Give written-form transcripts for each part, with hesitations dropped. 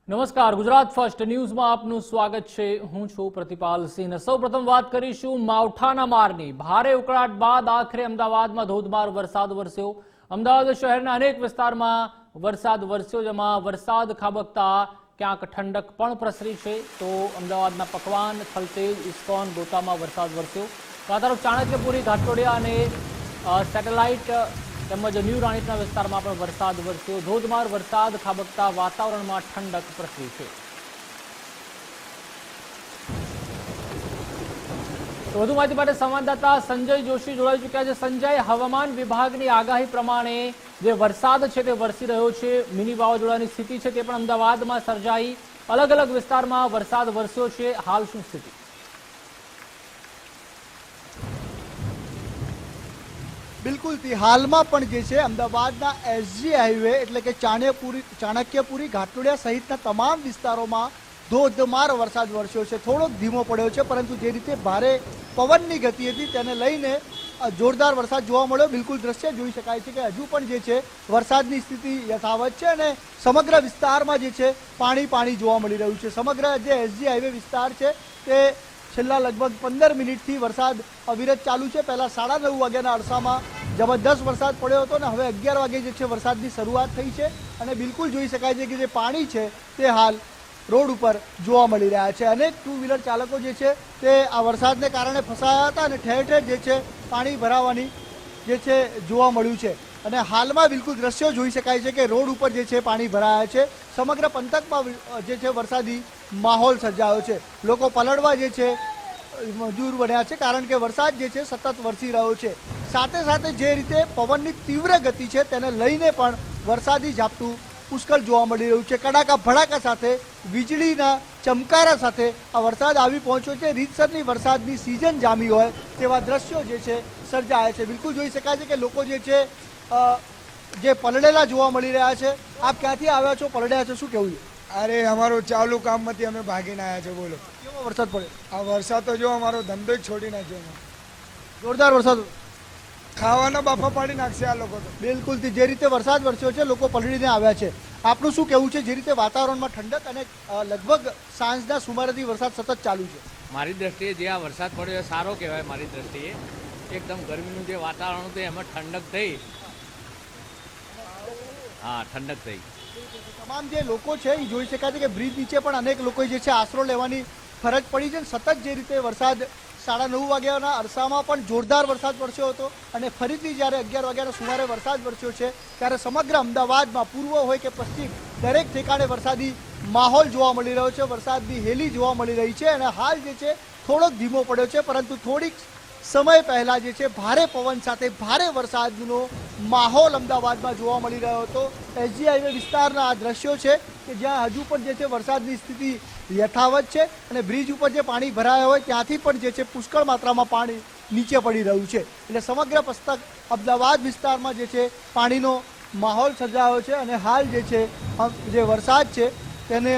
નમસ્કાર, ગુજરાત ફર્સ્ટ ન્યૂઝમાં આપનું સ્વાગત છે। હું છું પ્રતિપાલ સિંહ। સૌપ્રથમ વાત કરીશું માવઠાના મારની। ભારે ઉકળાટ બાદ આખરે અમદાવાદમાં ધોધમાર વરસાદ વરસ્યો। અમદાવાદ શહેરના અનેક વિસ્તારમાં વરસાદ વરસ્યો, જેમાં વરસાદ ખાબકતા ક્યાંક ઠંડક પણ પ્રસરી છે। તો અમદાવાદના પકવાન, થલતેજ, ઇસ્કોન, ગોતામાં વરસાદ વરસ્યો। તો આ તરફ ચાણક્યપુરી, ઘાટલોડિયા અને સેટેલાઇટ તેમજ ન્યૂ રાણીપના વિસ્તારમાં પણ વરસાદ વરસ્યો। ધોધમાર વરસાદ ખાબકતા વાતાવરણમાં ઠંડક પ્રસરી છે। તો વધુ માહિતી માટે સંવાદદાતા સંજય જોશી જોડાઈ ચૂક્યા છે। સંજય, હવામાન વિભાગની આગાહી પ્રમાણે જે વરસાદ છે તે વરસી રહ્યો છે, મિની વાવાઝોડાની સ્થિતિ છે તે પણ અમદાવાદમાં સર્જાઈ। અલગ અલગ વિસ્તારમાં વરસાદ વરસ્યો છે, હાલ શું સ્થિતિ? બિલકુલ હાલમાં પણ જે છે અમદાવાદના એસજી હાઈવે એટલે કે ચાણક્યપુરી, ઘાટલોડિયા સહિતના તમામ વિસ્તારોમાં ધોધમાર વરસાદ વરસ્યો છે। થોડોક ધીમો પડ્યો છે, પરંતુ જે રીતે ભારે પવનની ગતિ હતી તેને લઈને જોરદાર વરસાદ જોવા મળ્યો। બિલકુલ દ્રશ્ય જોઈ શકાય છે કે હજુ પણ જે છે વરસાદની સ્થિતિ યથાવત છે અને સમગ્ર વિસ્તારમાં જે છે પાણી જોવા મળી રહ્યું છે। સમગ્ર જે એસજી હાઈવે વિસ્તાર છે તે છેલ્લા લગભગ 15 મિનિટથી વરસાદ અવિરત ચાલુ છે। પહેલા 9:30 વાગ્યાના અરસામાં જબરદસ્ત વરસાદ પડ્યો હતો અને હવે 11 વાગે જે છે વરસાદની શરૂઆત થઈ છે અને બિલકુલ જોઈ શકાય છે કે જે પાણી છે તે હાલ રોડ ઉપર જોવા મળી રહ્યા છે। અનેક ટુ વ્હીલર ચાલકો જે છે તે આ વરસાદને કારણે ફસાયા હતા અને ઠેર ઠેર જે છે પાણી ભરાવાની જે છે જોવા મળ્યું છે અને હાલમાં બિલકુલ દ્રશ્યો જોઈ શકાય છે કે રોડ ઉપર જે છે પાણી ભરાયા છે। સમગ્ર પંથકમાં જે છે વરસાદી માહોલ સર્જાયો છે। લોકો પલળવા જે છે મજબૂર બન્યા છે, કારણ કે વરસાદ જે છે સતત વરસી રહ્યો છે। સાથે સાથે જે રીતે પવનની તીવ્ર ગતિ છે તેને લઈને પણ વરસાદી ઝાપટું પુષ્કળ જોવા મળી રહ્યું છે। કડાકા ભડાકા સાથે વીજળીના ચમકારા સાથે આ વરસાદ આવી પહોંચ્યો છે। રીતસરની વરસાદની સિઝન જામી હોય તેવા દ્રશ્યો જે છે સર્જાયા છે। બિલકુલ જોઈ શકાય છે કે લોકો જે છે જે પલળેલા જોવા મળી રહ્યા છે। આપ ક્યાંથી આવ્યા છો, પલળ્યા છો, શું કહેવું છે? અરે અમારું ચાલુ કામમાંથી અમે ભાગીને આવ્યા છે। બોલો કેવો વરસાદ પડ્યો? આ વરસાદ તો જો અમારો ધંધો જ છોડી નાખ્યો। જોરદાર વરસાદ, ખાવાના બાફા પાડી નાખશે આ લોકો તો। બિલકુલ જે રીતે વરસાદ વરસ્યો છે લોકો પલળીને આવ્યા છે। આપનું શું કહેવું છે જે રીતે વાતાવરણમાં ઠંડક અને લગભગ સાંજના સુમારેથી વરસાદ સતત ચાલુ છે? મારી દ્રષ્ટિએ જે આ વરસાદ પડ્યો એ સારો કહેવાય। મારી દ્રષ્ટિએ એકદમ ગરમીનું જે વાતાવરણ હતું એમાં ઠંડક થઈ। હા, ઠંડક થઈ। તમામ જે લોકો છે એ જોઈ શકાય છે કે બ્રિજ નીચે પણ અનેક લોકો જે છે આશરો લેવાની ફરજ પડી છે। સતત જે રીતે વરસાદ 9:30 વાગ્યાના અરસામાં પણ જોરદાર વરસાદ વરસ્યો હતો અને ફરીથી જ્યારે 11 વાગ્યાના સુમારે વરસાદ વરસ્યો છે ત્યારે સમગ્ર અમદાવાદમાં પૂર્વ હોય કે પશ્ચિમ દરેક ઠેકાણે વરસાદી માહોલ જોવા મળી રહ્યો છે। વરસાદની હેલી જોવા મળી રહી છે અને હાલ જે છે થોડોક ધીમો પડ્યો છે, પરંતુ થોડીક સમય પહેલા જે છે ભારે પવન સાથે ભારે વરસાદનો માહોલ અમદાવાદમાં જોવા મળી રહ્યો હતો। એસજી હાઈવે વિસ્તારના આ દ્રશ્યો છે કે જ્યાં હજુ પણ જે છે વરસાદની સ્થિતિ યથાવત છે અને બ્રિજ ઉપર જે પાણી ભરાયા હોય ત્યાંથી પણ જે છે પુષ્કળ માત્રામાં પાણી નીચે પડી રહ્યું છે। એટલે સમગ્ર પસ્તક અમદાવાદ વિસ્તારમાં જે છે પાણીનો માહોલ સર્જાયો છે અને હાલ જે છે જે વરસાદ છે તેને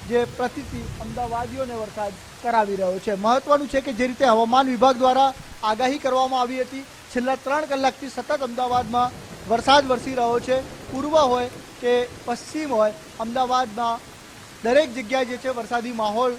જે પ્રતિતિ અમદાવાદીઓને વરસાદ કરાવી રહ્યો છે। મહત્વનું છે કે જે રીતે હવામાન વિભાગ દ્વારા આગાહી કરવામાં આવી હતી, છેલ્લા 3 કલાકથી સતત અમદાવાદમાં વરસાદ વરસી રહ્યો છે। પૂર્વ હોય કે પશ્ચિમ હોય, અમદાવાદમાં દરેક જગ્યાએ જે છે વરસાદી માહોલ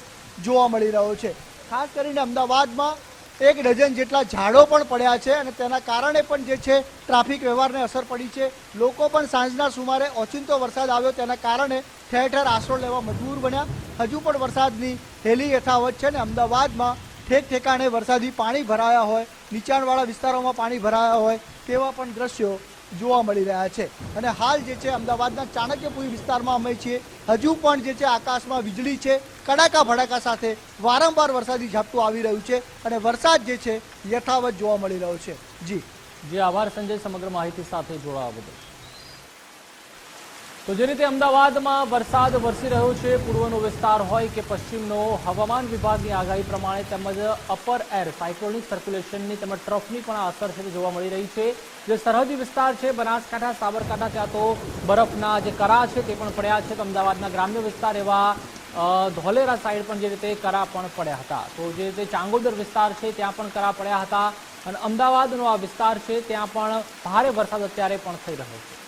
જોવા મળી રહ્યો છે। ખાસ કરીને અમદાવાદમાં 1 ડઝન જેટલા ઝાડો પણ પડ્યા છે અને તેના કારણે પણ જે છે ટ્રાફિક વ્યવહારને અસર પડી છે। લોકો પણ સાંજના સુમારે ઓચિંતો વરસાદ આવ્યો તેના કારણે ઠેર ઠેર આશરો લેવા મજબૂર બન્યા। હજુ પણ વરસાદની હેલી યથાવત છે અને અમદાવાદમાં ઠેક ઠેકાણે વરસાદી પાણી ભરાયા હોય, નીચાણવાળા વિસ્તારોમાં પાણી ભરાયા હોય તેવા પણ દ્રશ્યો જોવા મળી રહ્યા છે। અને હાલ જે છે અમદાવાદના ચાણક્યપુરી વિસ્તારમાં અમે છીએ। હજુ પણ જે છે આકાશમાં વીજળી છે, કડાકા ભડાકા સાથે વારંવાર વરસાદી ઝાપટું આવી રહ્યું છે અને વરસાદ જે છે યથાવત જોવા મળી રહ્યો છે। જી આભાર સંજય, સમગ્ર માહિતી સાથે જોડાવા બદલ। તો જે રીતે અમદાવાદમાં વરસાદ વરસી રહ્યો છે, પૂર્વનો વિસ્તાર હોય કે પશ્ચિમનો, હવામાન વિભાગની આગાહી પ્રમાણે તેમજ અપર એર સાયક્લોનિક સર્ક્યુલેશનની તેમજ ટ્રફની પણ અસર છે જોવા મળી રહી છે। જે સરહદી વિસ્તાર છે બનાસકાંઠા, સાબરકાંઠા, ત્યાં તો બરફના જે કરા છે તે પણ પડ્યા છે। તો અમદાવાદના ગ્રામ્ય વિસ્તાર એવા ધોલેરા સાઈડ પણ જે રીતે કરા પણ પડ્યા હતા। તો જે રીતે ચાંગોદર વિસ્તાર છે ત્યાં પણ કરા પડ્યા હતા અને અમદાવાદનો આ વિસ્તાર છે ત્યાં પણ ભારે વરસાદ અત્યારે પણ થઈ રહ્યો છે।